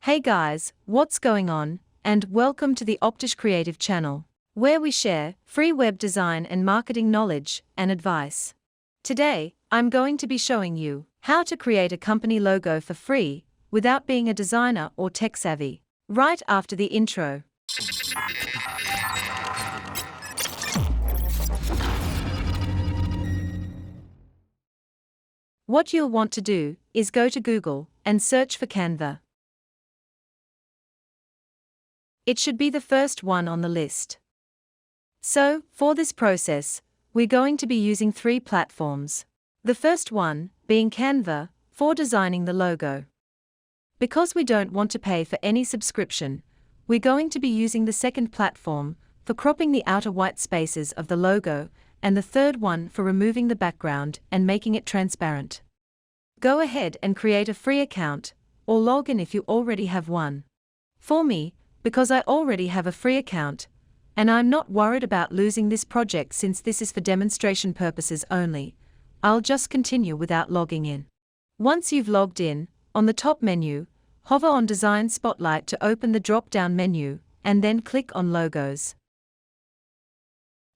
Hey guys, what's going on? And welcome to the Optish Creative channel, where we share free web design and marketing knowledge and advice. Today, I'm going to be showing you how to create a company logo for free without being a designer or tech savvy. Right after the intro. What you'll want to do is go to Google and search for Canva. It should be the first one on the list. So, for this process, we're going to be using 3 platforms. The first one being Canva for designing the logo. Because we don't want to pay for any subscription, we're going to be using the second platform for cropping the outer white spaces of the logo, and the third one for removing the background and making it transparent. Go ahead and create a free account, or log in if you already have one. For me, because I already have a free account, and I'm not worried about losing this project since this is for demonstration purposes only, I'll just continue without logging in. Once you've logged in, on the top menu, hover on Design Spotlight to open the drop-down menu, and then click on Logos.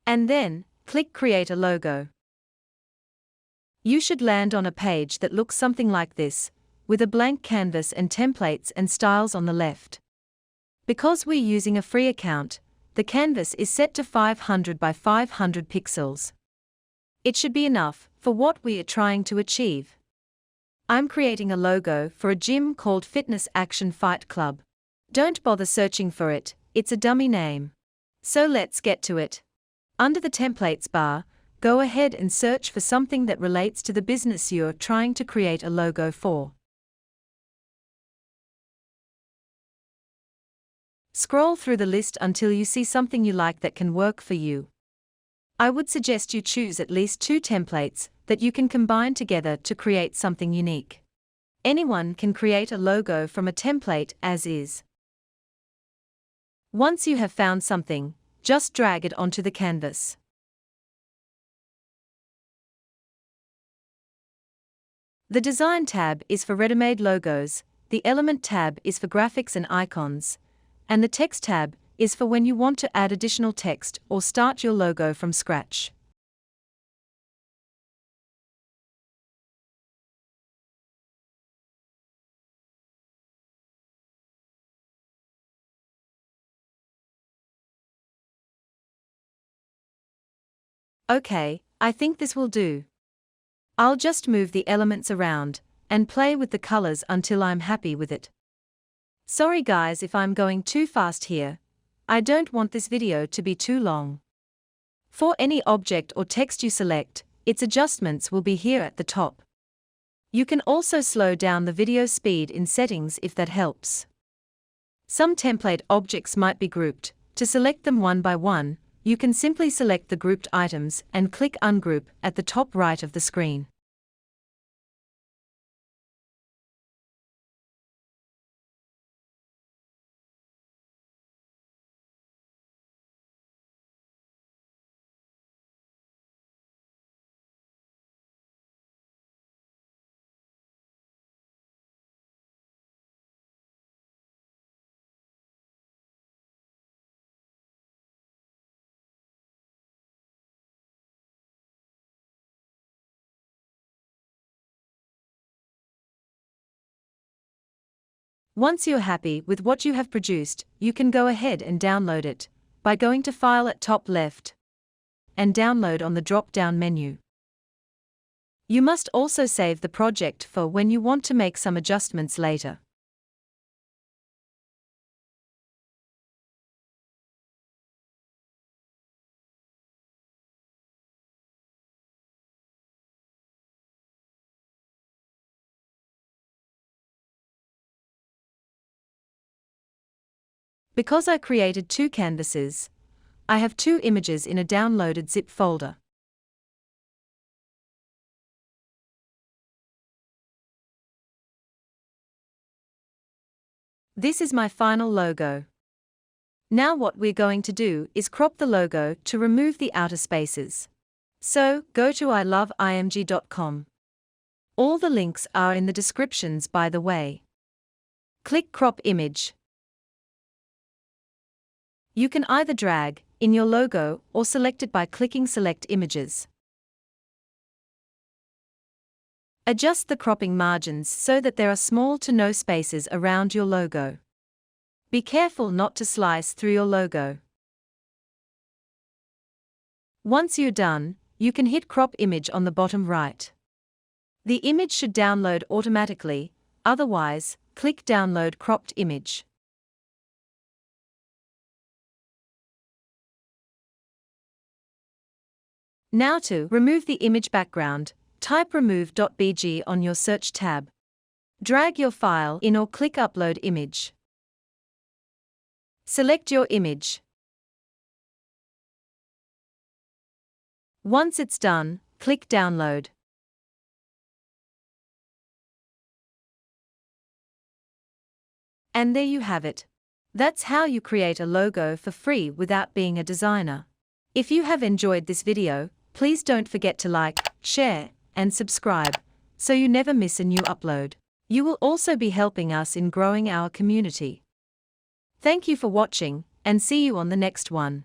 And then, click Create a Logo. You should land on a page that looks something like this, with a blank canvas and templates and styles on the left. Because we're using a free account, the canvas is set to 500 by 500 pixels. It should be enough for what we are trying to achieve. I'm creating a logo for a gym called Fitness Action Fight Club. Don't bother searching for it, it's a dummy name. So let's get to it. Under the templates bar, go ahead and search for something that relates to the business you're trying to create a logo for. Scroll through the list until you see something you like that can work for you. I would suggest you choose at least 2 templates that you can combine together to create something unique. Anyone can create a logo from a template as is. Once you have found something, just drag it onto the canvas. The Design tab is for ready-made logos, the Element tab is for graphics and icons, and the Text tab is for when you want to add additional text or start your logo from scratch. Okay, I think this will do. I'll just move the elements around and play with the colors until I'm happy with it. Sorry guys if I'm going too fast here. I don't want this video to be too long. For any object or text you select, its adjustments will be here at the top. You can also slow down the video speed in settings if that helps. Some template objects might be grouped. To select them one by one, you can simply select the grouped items and click Ungroup at the top right of the screen. Once you're happy with what you have produced, you can go ahead and download it by going to File at top left and Download on the drop-down menu. You must also save the project for when you want to make some adjustments later. Because I created 2 canvases, I have 2 images in a downloaded zip folder. This is my final logo. Now what we're going to do is crop the logo to remove the outer spaces. So, go to iloveimg.com. All the links are in the descriptions by the way. Click Crop Image. You can either drag in your logo or select it by clicking Select Images. Adjust the cropping margins so that there are small to no spaces around your logo. Be careful not to slice through your logo. Once you're done, you can hit Crop Image on the bottom right. The image should download automatically, otherwise, click Download Cropped Image. Now to remove the image background, type remove.bg on your Search tab. Drag your file in or click Upload Image. Select your image. Once it's done, click Download. And there you have it. That's how you create a logo for free without being a designer. If you have enjoyed this video, please don't forget to like, share, and subscribe, so you never miss a new upload. You will also be helping us in growing our community. Thank you for watching, and see you on the next one.